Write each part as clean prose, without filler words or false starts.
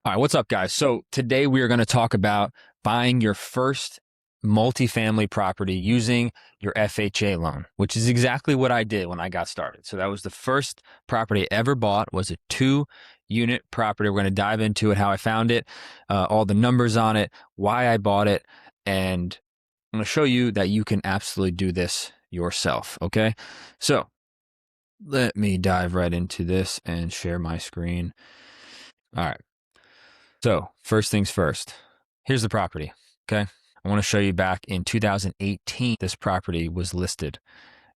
All right, what's up, guys? So today we are going to talk about buying your first multifamily property using your FHA loan, which is exactly what I did when I got started. So that was the first property I ever bought, was a 2-unit property. We're going to dive into it, how I found it, all the numbers on it, why I bought it, and I'm going to show you that you can absolutely do this yourself. Okay, so let me dive right into this and share my screen. All right. So first things first, here's the property, okay? I want to show you back in 2018, this property was listed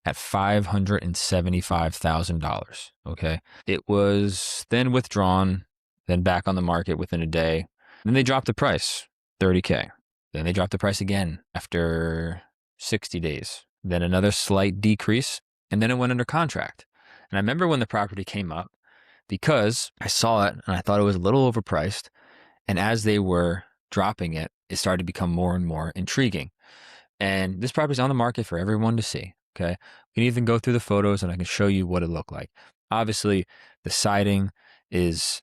at $575,000, okay? It was then withdrawn, then back on the market within a day. Then they dropped the price, 30K. Then they dropped the price again after 60 days. Then another slight decrease, and then it went under contract. And I remember when the property came up because I saw it and I thought it was a little overpriced. And as they were dropping it, it started to become more and more intriguing. And this property is on the market for everyone to see. Okay. We can even go through the photos and I can show you what it looked like. Obviously, the siding it's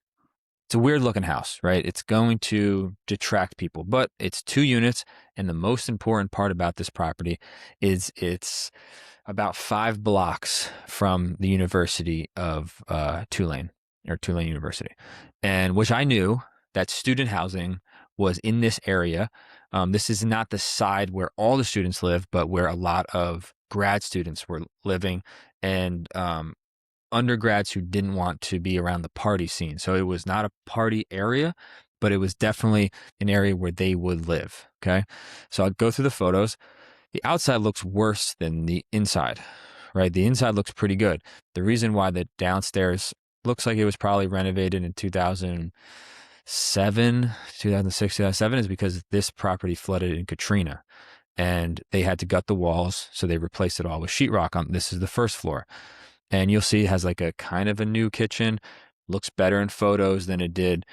a weird looking house, right? It's going to detract people, but it's 2 units. And the most important part about this property is it's about 5 blocks from the University of Tulane University. And which I knew that student housing was in this area. This is not the side where all the students live, but where a lot of grad students were living and undergrads who didn't want to be around the party scene. So it was not a party area, but it was definitely an area where they would live. Okay. So I'll go through the photos. The outside looks worse than the inside, right? The inside looks pretty good. The reason why the downstairs looks like it was probably renovated in 2006, 2007 is because this property flooded in Katrina and they had to gut the walls. So they replaced it all with sheetrock. This is the first floor. And you'll see it has like a kind of a new kitchen, looks better in photos than it did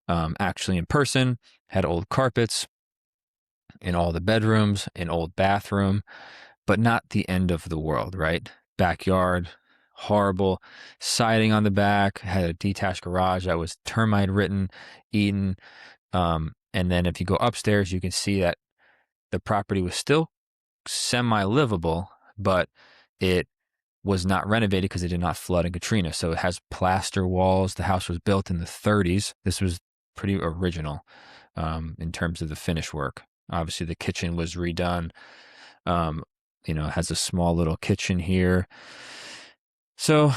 actually in person, had old carpets in all the bedrooms, an old bathroom, but not the end of the world, right? Backyard, horrible. Siding on the back, had a detached garage that was termite ridden, eaten. And then if you go upstairs, you can see that the property was still semi-livable, but it was not renovated because it did not flood in Katrina. So it has plaster walls. The house was built in the 30s. This was pretty original in terms of the finish work. Obviously, the kitchen was redone. It has a small little kitchen here. So,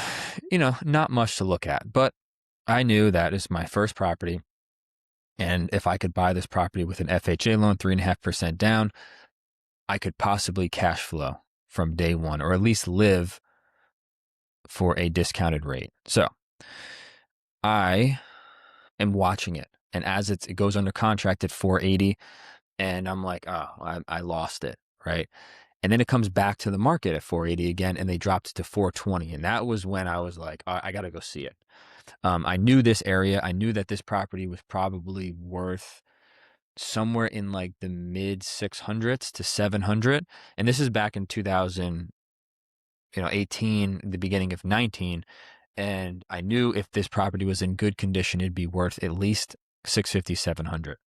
not much to look at. But I knew that is my first property. And if I could buy this property with an FHA loan, 3.5% down, I could possibly cash flow from day one, or at least live for a discounted rate. So I am watching it. And as it goes under contract at 480, and I'm like, oh, I lost it, right? And then it comes back to the market at 480 again, and they dropped it to 420. And that was when I was like, I got to go see it. I knew this area. I knew that this property was probably worth somewhere in like the mid 600s to 700. And this is back in 2018, the beginning of 19. And I knew if this property was in good condition, it'd be worth at least 650, 700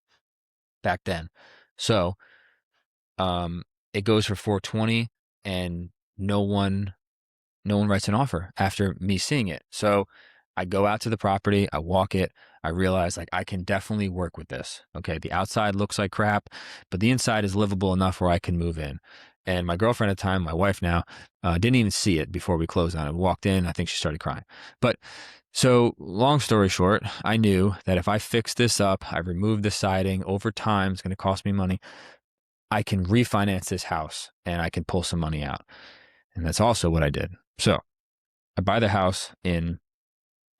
back then. So, it goes for 420 and no one writes an offer after me seeing it. So I go out to the property, I walk it, I realize like I can definitely work with this. Okay. The outside looks like crap, but the inside is livable enough where I can move in. And my girlfriend at the time, my wife now, didn't even see it before we closed on it. Walked in, I think she started crying. But so long story short, I knew that if I fix this up, I remove the siding over time, it's going to cost me money. I can refinance this house and I can pull some money out. And that's also what I did. So I buy the house in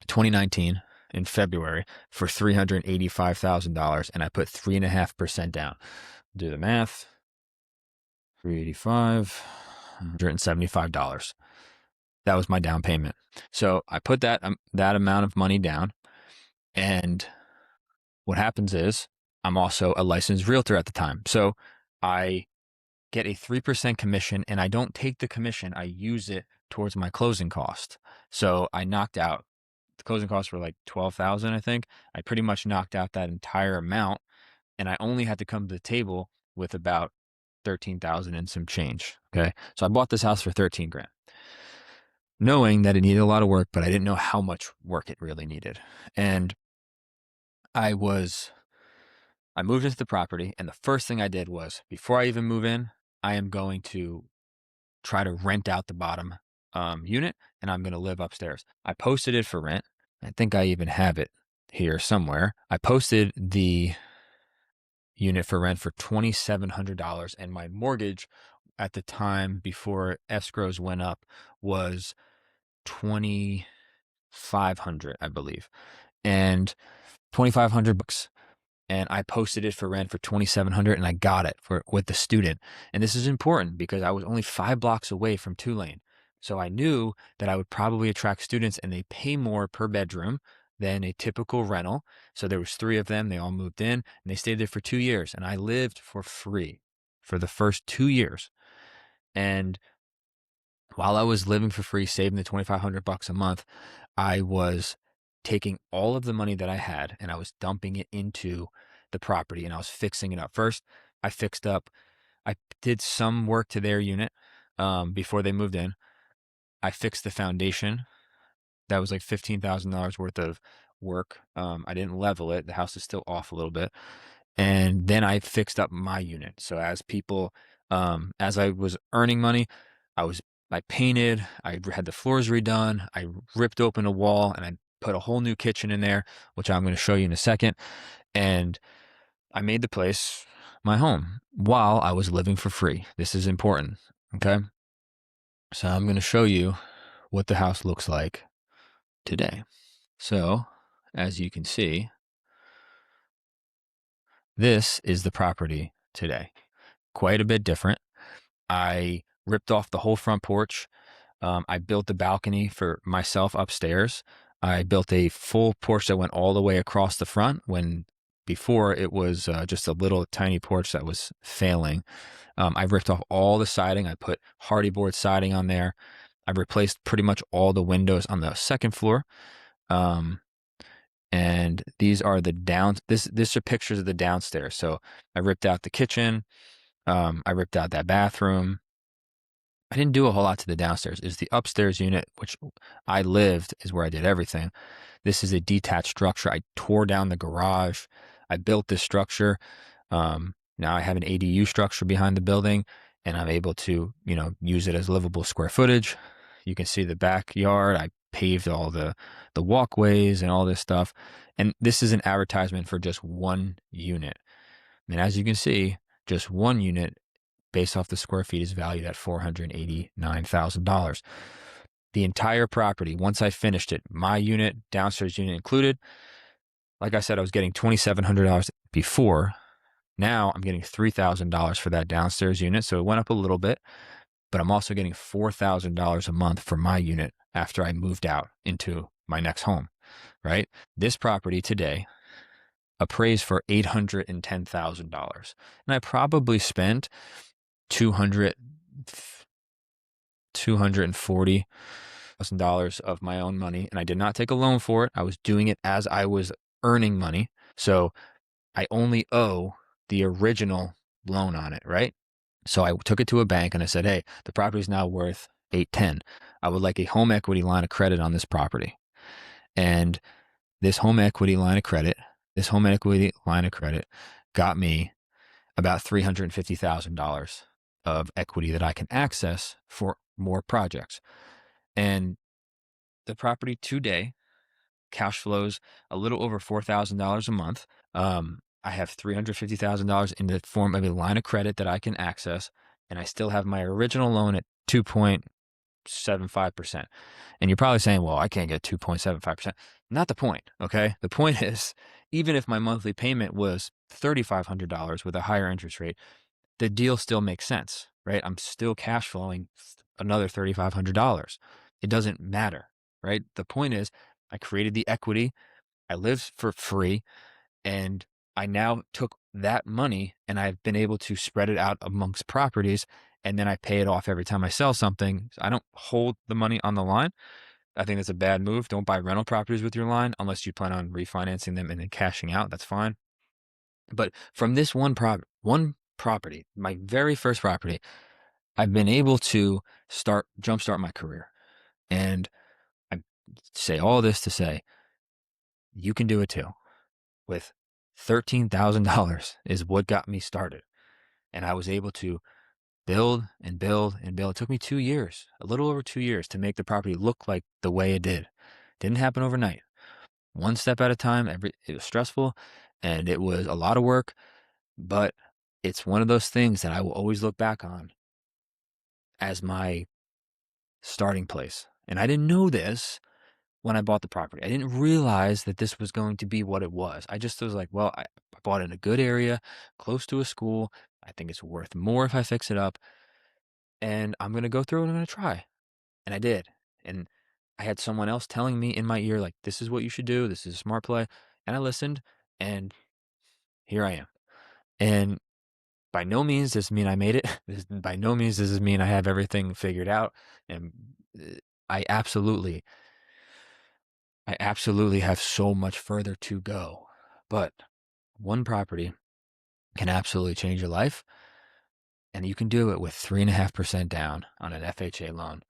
2019 in February for $385,000 and I put 3.5% down. Do the math. 385, $175. That was my down payment. So I put that amount of money down. And what happens is I'm also a licensed realtor at the time. So I get a 3% commission and I don't take the commission. I use it towards my closing cost. So I knocked out the closing costs were like 12,000, I think. I pretty much knocked out that entire amount, and I only had to come to the table with about 13,000 and some change. Okay. So I bought this house for 13 grand, knowing that it needed a lot of work, but I didn't know how much work it really needed. And I moved into the property, and the first thing I did was, before I even move in, I am going to try to rent out the bottom unit, and I'm going to live upstairs. I posted it for rent. I think I even have it here somewhere. I posted the unit for rent for $2,700, and my mortgage at the time before escrows went up was 2,500, I believe, and 2,500 bucks. And I posted it for rent for 2,700, and I got it with the student. And this is important because I was only 5 blocks away from Tulane. So I knew that I would probably attract students, and they pay more per bedroom than a typical rental. So there was 3 of them. They all moved in, and they stayed there for 2 years, and I lived for free for the first 2 years. And while I was living for free, saving the 2,500 bucks a month, I was taking all of the money that I had, and I was dumping it into the property, and I was fixing it up. First, I did some work to their unit before they moved in. I fixed the foundation. That was like $15,000 worth of work. I didn't level it. The house is still off a little bit. And then I fixed up my unit. So as I was earning money, I painted, I had the floors redone, I ripped open a wall, and I put a whole new kitchen in there, which I'm going to show you in a second. And I made the place my home while I was living for free. This is important. Okay. So I'm going to show you what the house looks like today. So as you can see, this is the property today. Quite a bit different. I ripped off the whole front porch. I built the balcony for myself upstairs. I built a full porch that went all the way across the front, when before it was just a little tiny porch that was failing. I ripped off all the siding. I put hardy board siding on there. I replaced pretty much all the windows on the second floor. And these are this are pictures of the downstairs. So I ripped out the kitchen. I ripped out that bathroom. I didn't do a whole lot to the downstairs. Is the upstairs unit, which I lived, is where I did everything. This is a detached structure. I tore down the garage. I built this structure. Now I have an ADU structure behind the building, and I'm able to, use it as livable square footage. You can see the backyard. I paved all the walkways and all this stuff. And this is an advertisement for just one unit. And as you can see, just one unit based off the square feet is valued at $489,000. The entire property, once I finished it, my unit, downstairs unit included, like I said, I was getting $2,700 before. Now I'm getting $3,000 for that downstairs unit. So it went up a little bit, but I'm also getting $4,000 a month for my unit after I moved out into my next home, right? This property today appraised for $810,000. And I probably spent $240,000 of my own money, and I did not take a loan for it. I was doing it as I was earning money. So I only owe the original loan on it, right? So I took it to a bank and I said, hey, the property is now worth $810,000. I would like a home equity line of credit on this property. And this home equity line of credit got me about $350,000 of equity that I can access for more projects. And the property today cash flows a little over $4,000 a month. I have $350,000 in the form of a line of credit that I can access, and I still have my original loan at 2.75%. And you're probably saying, well, I can't get 2.75%. Not the point, okay? The point is, even if my monthly payment was $3,500 with a higher interest rate, the deal still makes sense, right? I'm still cash flowing another $3,500. It doesn't matter, right? The point is, I created the equity, I lived for free, and I now took that money and I've been able to spread it out amongst properties, and then I pay it off every time I sell something. So I don't hold the money on the line. I think that's a bad move. Don't buy rental properties with your line unless you plan on refinancing them and then cashing out. That's fine. But from this one property, my very first property, I've been able to jumpstart my career. And I say all this to say, you can do it too. With $13,000 is what got me started. And I was able to build and build and build. It took me 2 years, a little over 2 years, to make the property look like the way it did. Didn't happen overnight. One step at a time. It was stressful and it was a lot of work, but it's one of those things that I will always look back on as my starting place. And I didn't know this when I bought the property. I didn't realize that this was going to be what it was. I just was like, well, I bought it in a good area, close to a school. I think it's worth more if I fix it up. And I'm going to go through and I'm going to try. And I did. And I had someone else telling me in my ear, like, this is what you should do. This is a smart play. And I listened. And here I am. And by no means does this mean I made it. By no means does this mean I have everything figured out. And uh, I absolutely have so much further to go. But one property can absolutely change your life. And you can do it with 3.5% down on an FHA loan.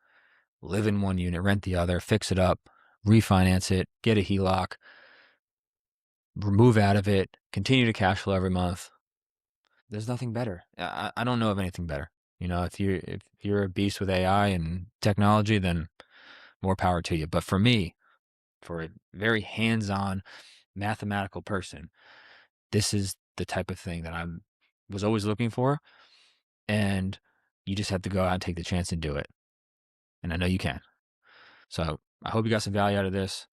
Live in one unit, rent the other, fix it up, refinance it, get a HELOC, move out of it, continue to cash flow every month. There's nothing better. I don't know of anything better. You know, if you're a beast with AI and technology, then more power to you. But for me, for a very hands-on mathematical person, this is the type of thing that I was always looking for. And you just have to go out and take the chance and do it. And I know you can. So I hope you got some value out of this.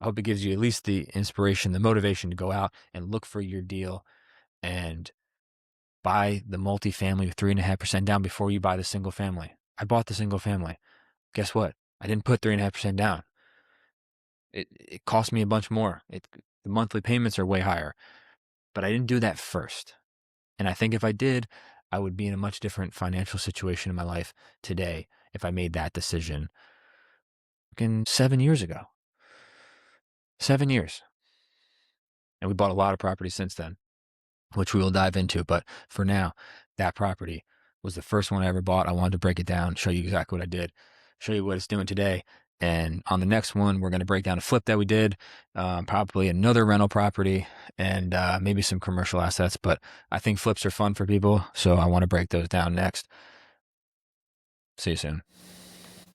I hope it gives you at least the inspiration, the motivation to go out and look for your deal and buy the multifamily with 3.5% down before you buy the single family. I bought the single family. Guess what? I didn't put 3.5% down. It cost me a bunch more. The monthly payments are way higher, but I didn't do that first. And I think if I did, I would be in a much different financial situation in my life today if I made that decision 7 years ago. 7 years. And we bought a lot of properties since then, which we will dive into. But for now, that property was the first one I ever bought. I wanted to break it down, show you exactly what I did, show you what it's doing today. And on the next one, we're going to break down a flip that we did, probably another rental property, and maybe some commercial assets. But I think flips are fun for people, so I want to break those down next. See you soon.